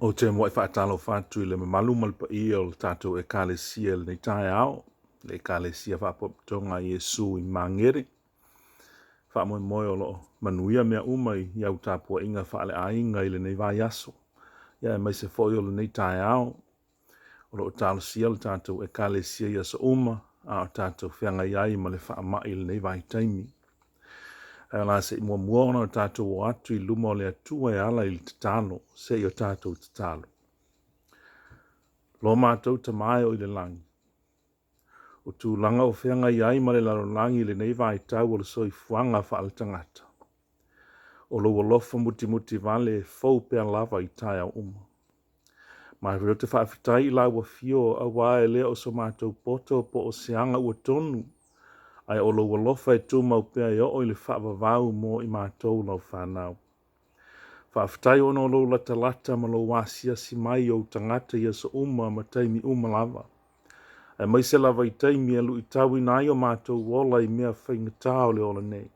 O te moe whaatalo whātui le malu malpa i o le tātou e kālesia le nei tae ao. Le kālesia whaapotonga Iesu i mangere. Whaamoe moe o lo manuia mea umai iau tāpua inga whaale a inga i le nei vai aso. Ia e mai se foi o le nei tae ao. O lo tālo sia le tātou e kālesia i aso uma. A o tātou whianga iai ma le whaama i le nei vai taimi. Ai la se mua muona o tātou o atu i luma o le atua e ala i le tatalo. Se i o tātou tatalo. Lo mātou ta mai o i le langi. O tū langa o whianga iai ma le laro langi le nei vai tau o le soi fuanga wha al tangata. O lo walofa muti muti vale e fau pia lava i tai au uma. Mai reo te whaafitai i lau wa fio a wae lea o so mātou poto po o seanga ua tonu. Ai o lo walofa e tū mau pia i o i le whaavavau mo i mātou lau whanau. Whaafitai ono lo lata lata ma lo wasia si mai o tangata i aso uma ma taimi uma lava. E mai se lava i taimi e lu i tau i nai o mātou wola i mea whaingata o le ola nei.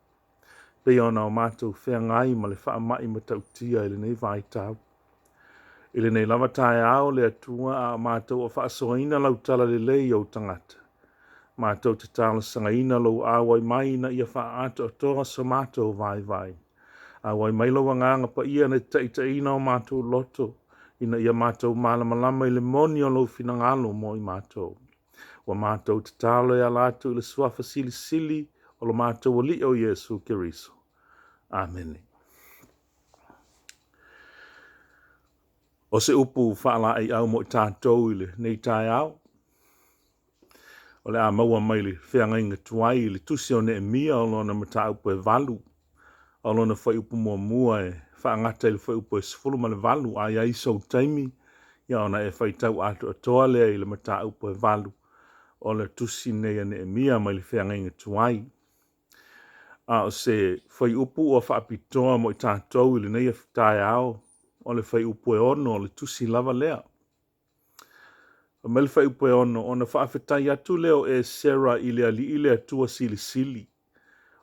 Pei ona o mātou whea ngai ma le wha mai ma tau tia i le nei vai tau. I le nei lava tae ao le atua a mātou o whaasoina lau tala le lei o tangata. Mātou te tala sangaina lau awai mai na ia wha ato o toa so mātou vai vai. Awai mai lau nganga pa ia na taita ina o mātou loto. Ina ia mātou malamalama i le moni o lau finangalo mo i mātou. Wa mātou te talo e alatu i le suafa sili sili o lo mātou o li o Yesu Kiriso. Amen. O se upu whaala ai au mo i tātou i le nei tai au. O le a maua mai le whianga inga tuai i le tusi o ne e mia o lona mata upu e valu. O lona whai upu mua mua e whaangata i le whai upu e sifulu ma le valu a ia isau taimi. Ia ona e whai tau atu a toa lea i le mata upu e valu. O le tusi nei ne e mia mai le whianga inga tuai. A o se whai upu o whaapitoa mo i tātou i le nei e tai au. O le whai upu e ono o le tusi lava lea. O me le whai upu e ono, o na whaafetai atu leo e Sarah i le ali i le atua sili sili.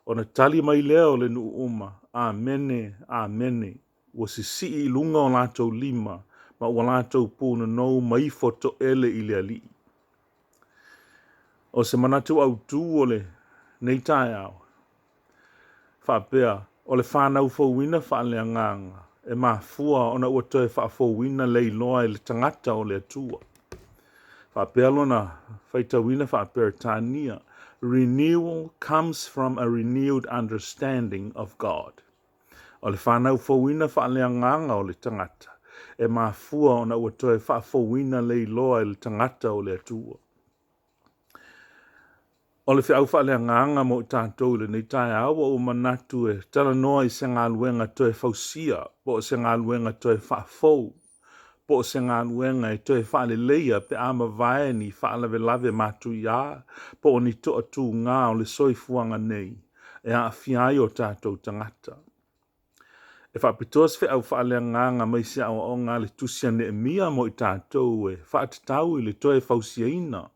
O na tali mai leo le nu uma. Amene, amene. O si si i lunga o lātou lima, ma o lātou pūna nou mai foto ele i le ali. O se manatu au tū o le nei tae au. Whaapea, o le whanau fauina whaalea nganga. E mafua ona ua toe whaafauina lei loa i le tangata o le atua. Whaapea lona whaitawina whaapea tānia. Renewal comes from a renewed understanding of God. O le whanau fauina whaalea nganga o le tangata. E mafua ona ua toe whaafauina lei loa i le tangata o le atua. O le whiau whaalea nganga mo i tātou le nei tae awa o manatu e tala noa i se ngā luenga toe fausia, po o se ngā luenga toe whaafou, po o se ngā luenga e toe whaale leia pe ama vae ni whaalawe lave matu ia, po o ni toa tū ngā o le soifuanga nei, e a whiai o tātou tangata. E whaapitos whiau whaalea nganga mai se awa o ngā le tusia ne e mia mo i tātou e whaatatau i le toe fausia ina.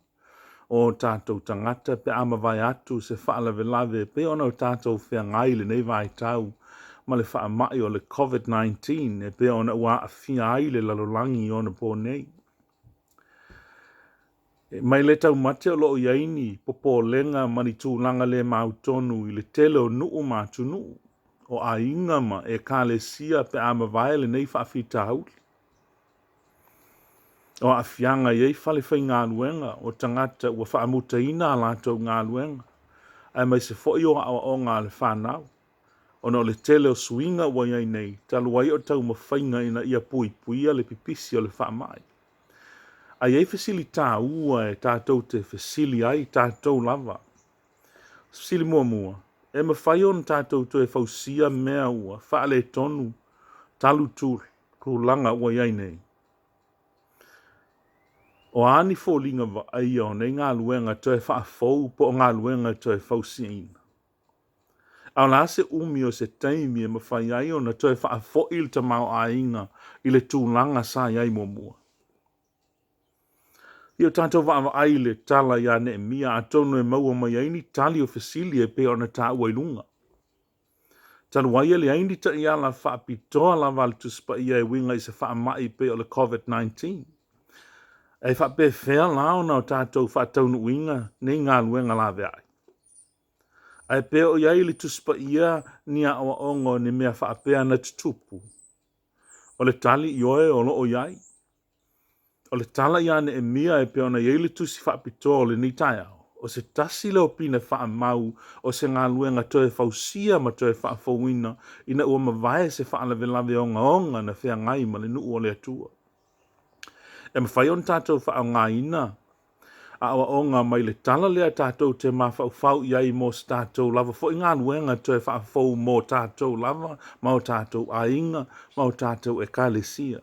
O tātou tangata pe ama vai atu se whaalawe lave pe ona o tātou whea ngai le nei vai tau ma le wha mai o le COVID-19 e pe ona ua a whia ai le lalolangi ona po nei. E mai le tau mate o loo iaini popo lenga mani tūlanga le mautonu i le tele o nuu mātu nuu o a inga ma e ka le sia pe ama vai le nei whaafita hauli. O a fianga iei whale whai ngā luenga o tangata ua whaamuta ina a lātou ngā luenga. Ai mai se fo o awa o ngā le whanau. O no le tele o swinga wa iei nei, talu ai o tau mawhainga ina ia pui puia le pipisi o le whaamai. Ai ei fesili tā ua e tātou te fesili ai tātou lava. Fesili mua mua. E mawhai on tātou to e fausia mea ua, whaale tonu, talu tūlanga wa iei nei. O ani fōlinga wa ai o nei ngā luenga toe whaafou po ngā luenga toe fausia ina. Au la se umi o se taimi e mawhai ai o na toe whaafo il ta mau a inga i le tūlanga sa iai mua. Io tātou wa ai le tala ia ne mia a tonu e maua mai aini tali o fesili e pe o na tā uailunga. Talu waia le aini ta ia la whaapitoa la wale tuspa ia e winga i se whaamai pe o le COVID-19. E whaape whea lao na o tātou whaataunu winga nei ngā luenga la veai. Ai pe o iai le tuspa ia ni a o ongo ni mea whaapea na tutupu. O le tali i oe o lo o iai. O le tala ia ne e mia e pe ona iai le tusi whaapitoa o le ni tai au. O se tasi leo pina wha mau o se ngā luenga toe fausia ma toe wha fawina ina ua mawae se wha alawe lawe o onga na whea ngai ma le nuu o le atua. E mawhai on tātou wha ngā ina a awa onga mai le tala lea tātou te mawhau iai mo se tātou lava fo i ngā luenga toe wha fau mo tātou lava ma o tātou ainga ma o tātou e kālesia.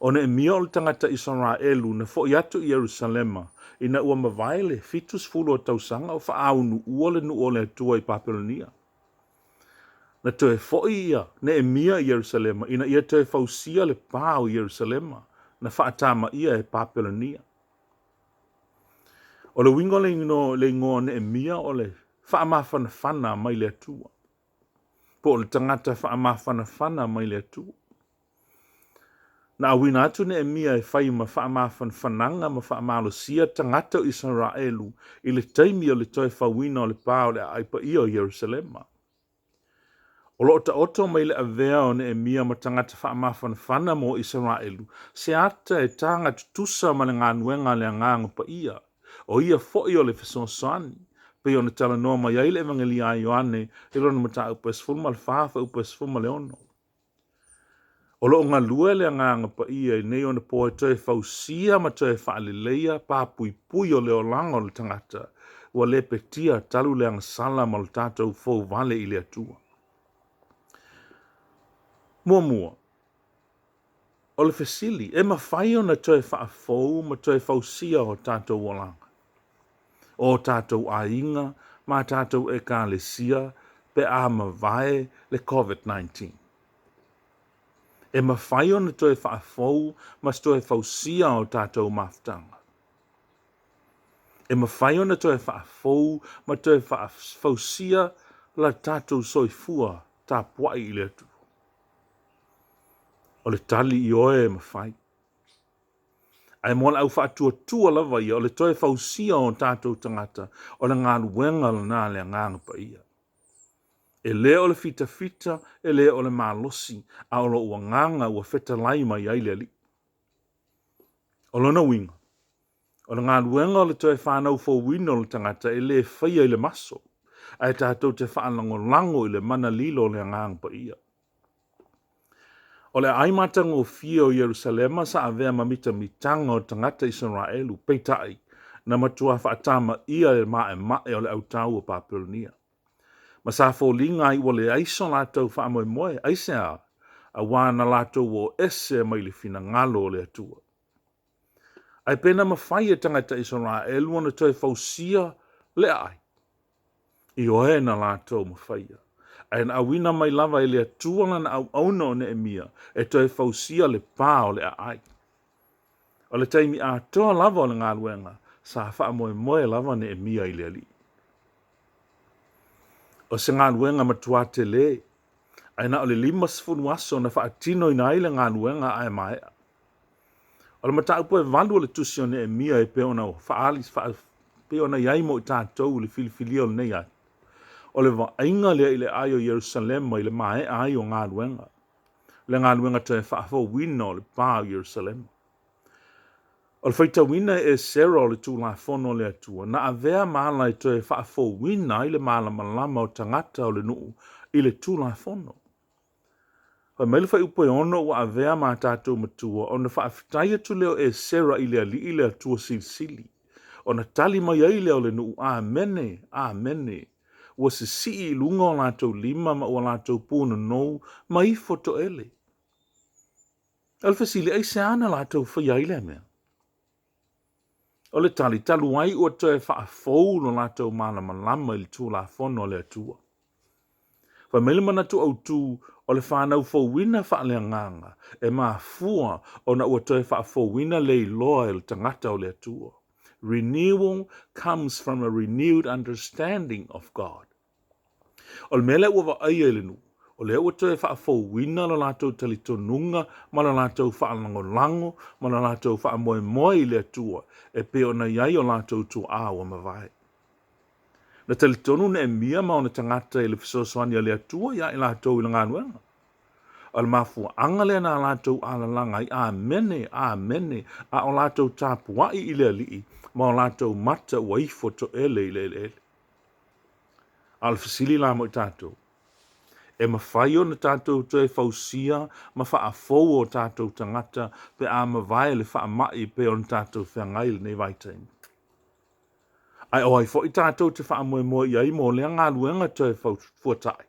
O ne e mia o le tangata Israelu na fo i atu i Jerusalema ina ua mawaele fitus fulu o tausanga o whaau nu uole nu ole atua i Papelonia. Na toe foi ia ne e mia i Jerusalema ina ia toe fausia le pāo i Jerusalema na whaatama ia e Papelonia. O le wingo le ingo ne e mia o le whaamawhanawhana mai le atua. Po o le tangata whaamawhanawhana mai le atua. Na awina atu ne e mia e whai ma whaamawhananga ma whaamalosia tangata o Israelu i le taimi o le toe whawina o le pāo le aipa ia o Jerusalema. O lo ta oto mai le avea o ne e mia ma tangata whaamawhanawhana mo Israelu se ata e tanga tutusa ma le ngā nuenga le nganga pa ia. O ia fo'i o le fesosani pe o ne tala noa mai ai le evangelia a Ioane e rona mata upas fulma le whaafa upas fulma le ono. O lo ngā lua le nganga pa ia i nei o ne poe toe fausia ma toe whaalileia pā pui o le o langa o le tangata ua le petia talu le angasala ma le tātou fau vale i le atua. Mua. O le fesili e mawhai o na toe whaafou ma toe fausia o tātou o langa. O tātou ainga ma tātou e kālesia pe a mawae le COVID-19. E mawhai o na toe whaafou ma toe fausia o tātou maftanga. E mawhai o na toe whaafou ma toe fausia la tātou soifua tā puai i le atu. O le tali i oe e mawhai. Ai mola au whaatua lava ia o le toe fausia o tātou tangata o le ngā luenga lana le nganga pa ia. E le o le fita, e le o le malosi, a o lo ua nganga ua feta lai mai ai le li. O lona winga, o le ngā luenga o le toe whanau fo wino le tangata e le whaia i le maso, ai tātou te whaanlango i le mana lilo le nganga pa ia. O le aimata ngō fia o Jerusalema sa avea mamita mitanga o tangata Israelu peitai na matua whaatama ia e mae o le autau o Papelonia. Ma sa fōlinga i wale aiso lātou whaamoe aise a wāna lātou o ese mai le fina ngalo o le atua. Ai pena mawhai e tangata Israelu ona toi fausia le ai. I oe na lātou mawhaia. Ai na awina mai lava i le atua na au auna o ne emia e toi fausia le pā o le ai. O le taimi a toa lava o le ngā luenga sa whaamoe lava ne emia i le ali. O se ngā luenga matua te le, ai na o le 5 aso na whaatino i na ile ngā luenga ai maea. O le mata upo e valu o le tusi o ne e mia e pe ona o pe ona iai mo i tātou le filifili o le nei ai. O le wa ainga lea i le ai o Jerusalem i le mae ai o ngā luenga. Le ngā luenga te whaafo wina o le pā o Jerusalem. O le whaita wina e sera o le tūla whono le atua, na avea maala i toe whaafo wina i le maala malama o tangata o le nuu i le tūla whono. Wa mai le whai upo e ono wa avea ma tātou matua, o na whaafitai atu leo e sera i le ali i le atua sili. O na tali mai ai leo le nuu, amene. Ua se si i lunga o lātou 5 ma o lātou pūna nou, ma i foto ele. Alfasili ai se ana lātou whai le mea. O le tali talu ai ua toe whaafou no lātou malama i le tūla whono le atua. Wa mele manatu au tū o le whanau fōwina whaaleanganga e maa fua o na ua toe whaafowina le iloa e le tangata o le atua. Renewal comes from a renewed understanding of God. O le mele ua ai e le nu. O le ua toe whaafouina lo lātou talitonunga, ma lo lātou whaalango, ma lo lātou whaamoe i le atua, e pe ona iai o lātou tu awa mawai. Na talitonu na e mia ma ona tangata i le fisosoani le atua ia i lātou i langanuenga. O le mafua anga le na lātou alalanga i amene, a o lātou tāpuai i le alii, ma o lātou mata ua ifo to ele i le ele. Al fasili la mo i tātou. E mawhai o na tātou toe fausia, ma whaafou o tātou tangata, pe a mawai le whaamai pe o na tātou whiangai le nei vaitaini. Ai o ai fo i tātou te whaamoe iai mo lea ngā luenga toe fuatai.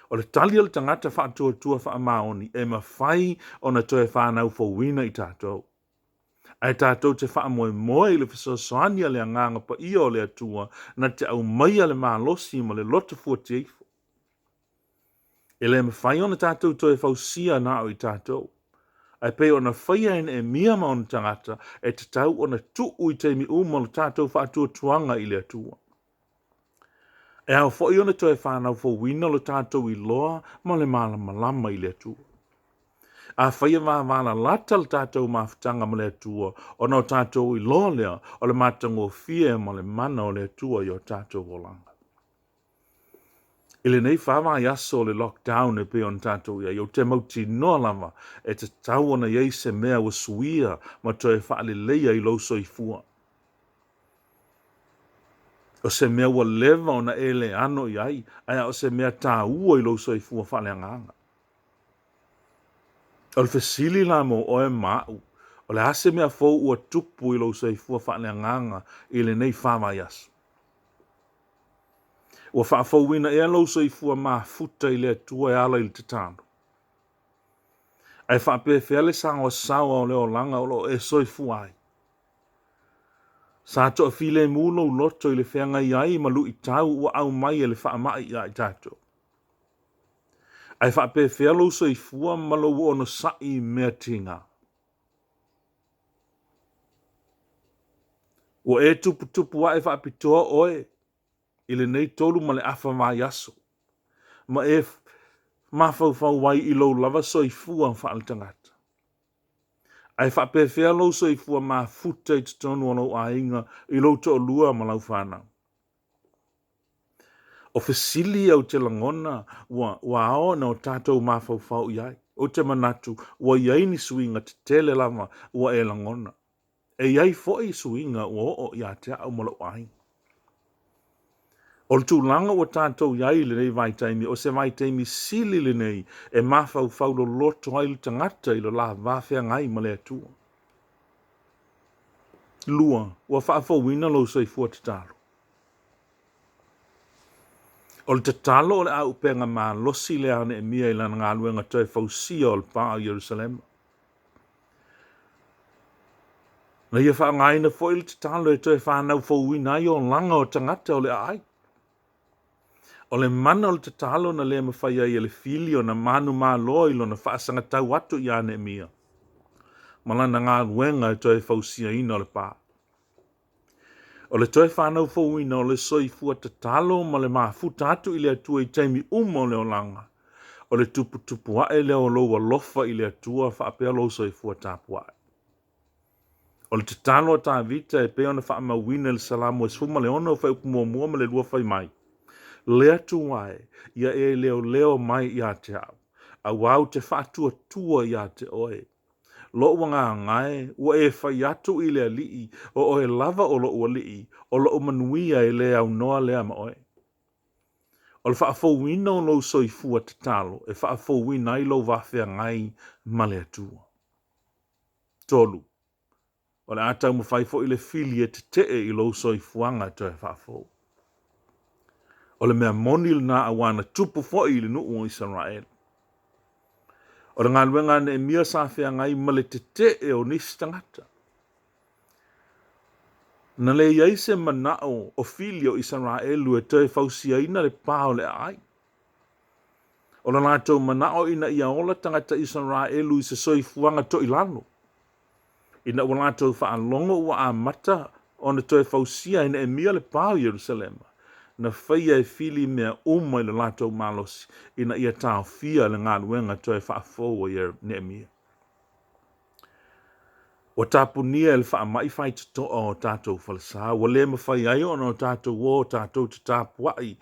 O le tali o le tangata whaatua whaamaoni, e mawhai o na toe whanau fowina i tātou. Ai tātou te whaamoe i le fisosoania le nganga pa ia o le atua, na te au maia le malosi ma le loto fuateifo. E le mawhai ona tātou toe fausia na o i tātou. Ai pe ona whaia e mia ma ona tangata e te tau ona tuu i teimi uma lo tātou whaatua tuanga i le atua. E au fwoi ona toe whanau fo wina lo tātou i loa ma le malama i le atua. A whaia wāwana lata le tātou mawhitanga ma le atua ona o tātou i loa lea o le mātango fia ma le mana o le atua i o tātou volanga. Ile nei whawa i aso le lockdown e pe on tātou ia, i o te mauti noa lava e te tau ona iei se mea wa suia ma toe whaale leia i lauso i fua. O se mea wa leva ona ele ano iai, aia o se mea tā ua i lauso i fua whaale anganga. O le fesili la mo oe mau, o le ase mea fau ua tupu i lauso i fua whaale anganga ile nei whawa i aso. Ua whaafauina e lauso i fua maa futa i le atua e ala i te tāno. Ai whaapewhea le sango sawa o leo langa o lo e soi fuai. Sa toa file mulo loto i le whenga i ai ma lu i tau ua au mai e le whaamai i ai tātou. Ai whaapewhea lauso i fua ma lo ono sai mea tinga. Ua e tupu wa e whaapitoa oe. Ile nei tolu ma le afa mai aso. Ma e mawhau wai i lau lava so i fua whaal tangata. Ai whapewhea lau so i fua ma futa i tutonu anau a inga i lau to lua ma lau whanau. O fesili au te langona wa ao na o tātou mawhau iai. O te manatu wa iai ni suinga te tele lama wa e langona. E iai fo i suinga wa o ia te au ma lau a inga. O le tūlanga o tātou iai le nei vaitaimi, o se vaitaimi sili le nei e mawhau lo loto ai le tangata i lo la wawhea ngai ma le atua. Lua, ua whaafauina lo sei fua te talo. O le te talo o le au penga maa losi le ane e mia i lana ngā luenga toi fausia o le paa Jerusalem. Na ia wha ngaina fo i le te talo e toi whanau fauina i o langa o tangata o le ai. O le mana o le te talo na lea mawhaia i le fili o na manu maa loa i lo na whaasanga tau atu i ane e mia. Malana ngā luenga e toi fausia ina o le pā. O le toi whanau fauina o le soifua te talo ma le maa futa atu i le atua i teimi o le olanga. O le tupu wae leo loa lofa i le atua whaapea lo soifua tāpua. O le te talo o tā vita e peo na whaamawina le salamu e suma le ono whai upumua ma le lua whai mai. Lea tuai, ia e leo mai ia te au. A wau te whaatua tua ia te oe. Lo wanga ngai, ua e whai atu i lea lii, o oe lava o lo ua lii, o lo manuia e lea au noa lea ma oe. O le whaafauina o lo soifua te talo, e whaafauina i lo wawhea ngai ma lea tua. Tolu. O le atau mawhaifo i le fili e te tee i lo soifuanga te whaafau. O le mea monil na awana tupu foi le nuu o Israel. O le ngā luenga ne e mia sa whea ngai male te te o nisi tangata. Na le iaise manao o fili o Israelu e te fausia ina le pāo le ai. O le nātou manao ina ia ola tangata Israelu i se soifuanga to ilano. Ina o nātou wha longo ua a mata o na toe fausia ina e mia le pāo Jerusalema. na whaia e fili mea i le lātou malosi, ina ia tāo fia le ngā luenga toi whaafou i Neemia. O tāpunia e le whaamai whai te toa o tātou whalasa, wa le mawhai ai o tātou o tātou te tāpuai,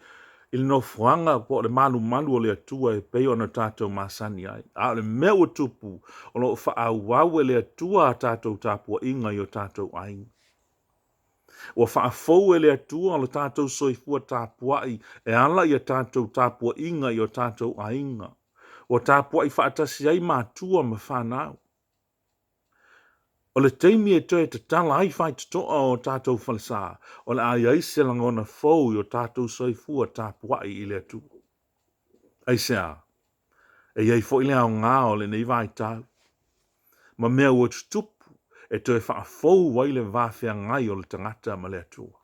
il no fuanga po le malu o le atua e pei ona tātou masani ai. A le mea ua tupu o lo whaau le atua a tātou tāpua inga i o tātou ainga. Ua whaafou e le atua o le tātou soifua tāpuai e ala i a tātou tāpua inga i o tātou ainga. Ua tāpuai whaatasi ai mātua ma whanau. O le teimi e toe te tala ai whai te toa o tātou whalasa, o le ai aise langona fou i o tātou soifua tāpuai i le atua. Aisea, e iei fo ile au ngā o le nei vai tau. Ma mea ua tutupu e toe whaafou wai le vāwhia ngai o le tangata ma le atua.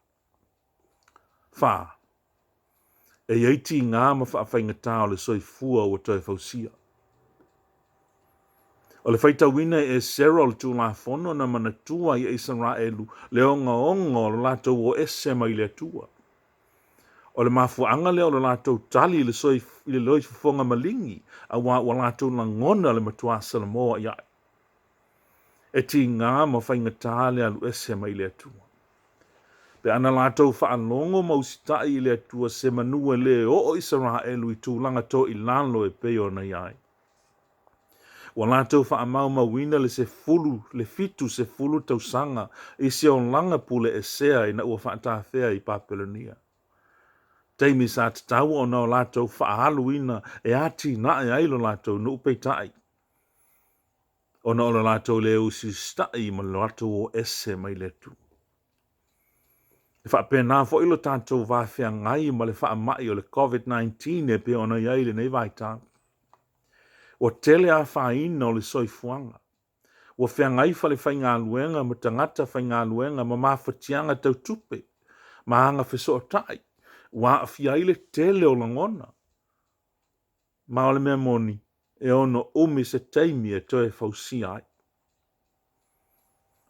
Wha, e iei ti ngā ma whaafaingata o le soifua o toe fausia. O le whaitawina e sero le tūlafono na manatua i Israelu le onga o le lātou o ese mai le atua. O le mafuanga leo le lātou tali le loi fufonga malingi a wa lātou langona le matua Salamoa ia. E ti ngā ma whaingata le alu ese mai le atua. Pe ana lātou whaanongo mausitai i le atua se manua le o Israelu i tūlanga to i lalo e peo na iai. Wa lātou whaamau mawina le fitu se fulu tausanga i se on langa pule e sea i na ua whaatawhea i Papelonia. Teimi sa te tau o nao lātou whaaluina e ati na e ailo lātou no upeitai. O nao lātou le usi stai ma lātou o ese mai le tu. E whaapena fo ilo tātou whawhia ngai ma le whaamai o le COVID-19 e pe ona iai le nei vaitau. O tele a whaina o le soifuanga. O whiangai whale whainga luenga ma tangata whainga luenga ma mawhatianga tau tupe. Ma anga wheso o tai. Wa a whiaile tele o langona. Ma ole mea moni. E ono umi se teimi e toe fausi ai.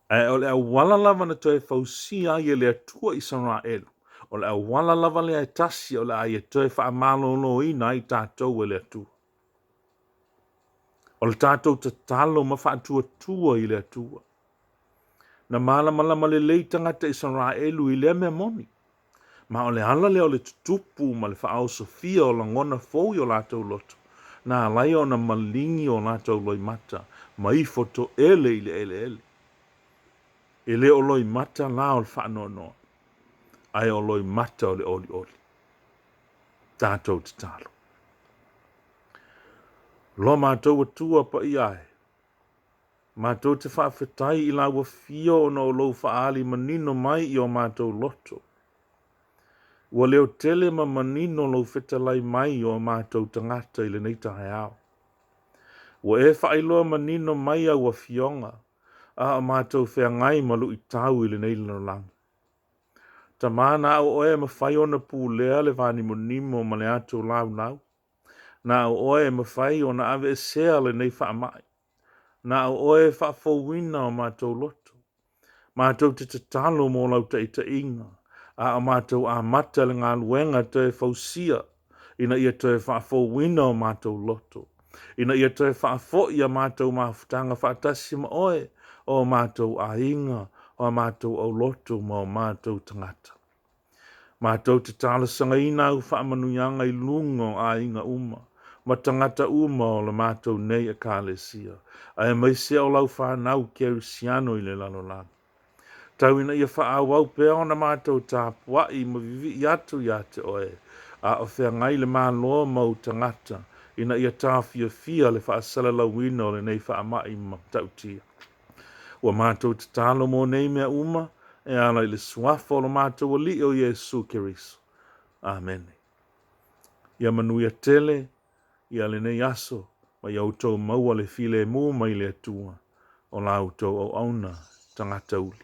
E ole a wala lava na toe fausi ai e le atua Israelu. Ole a wala lava le a tasi ole a e toe wha amalo no ina i tātou e le atua. O le tātou te talo ma whaatua tua i le atua. Na malama le leitanga te Israelu i le mea moni. Ma o le ala leo le tutupu ma le whaao sofia o langona fōi o lātou loto. Na alai o na malingi o lātou loi mata. Ma i foto ele i le ele. Ele o loi mata la o le whaanono. Ai o loi mata o le oli. Tātou te talo. Lo mātou atua pa i ai. Mātou te whaafetai i la wafio o no lou whaali manino mai i o mātou loto. Ua leo tele ma manino lou whetalai mai i o mātou tangata i le neita hao. Ua e whailoa manino mai a wafionga. A mātou whea ngai malu i tau i le neila lang. Ta mana o oe ma whai ona pūlea le vani monimo ma le atou lau. Na o oe ma whai o na ave e sea le nei whaamai. Na o oe whaafowina o mātou loto. Mātou te talo mō lau te ita inga. A mātou a mata le ngā luenga te fausia. Ina ia te whaafowina o mātou loto. Ina ia te whaafo ia mātou mawhutanga whaatasi ma oe. O mātou a inga. O mātou au loto ma o mātou tangata. Mātou te talasanga ina u whaamanuyanga i lungo a inga uma. Ma tangata uma o le mātou nei a kālesia. Ai mai se o lau whanau kerisiano i le lalolang. Tau ina ia whaawau pēo na mātou tāpua i ma vivi i atu te oe. A o whea ngai le māloa mau tangata. Ina ia tāwhia fia le whaasala lawina o le nei whaamai ma tautia. Ua mātou te tālo mō nei mea uma. E ala i le suafo o le mātou o li o Jesu Keriso. Amen. Ia manuia tele. Ia le nei aso, ma iau tau maua le file mū mai le atua, o lau tau au auna tangata uli.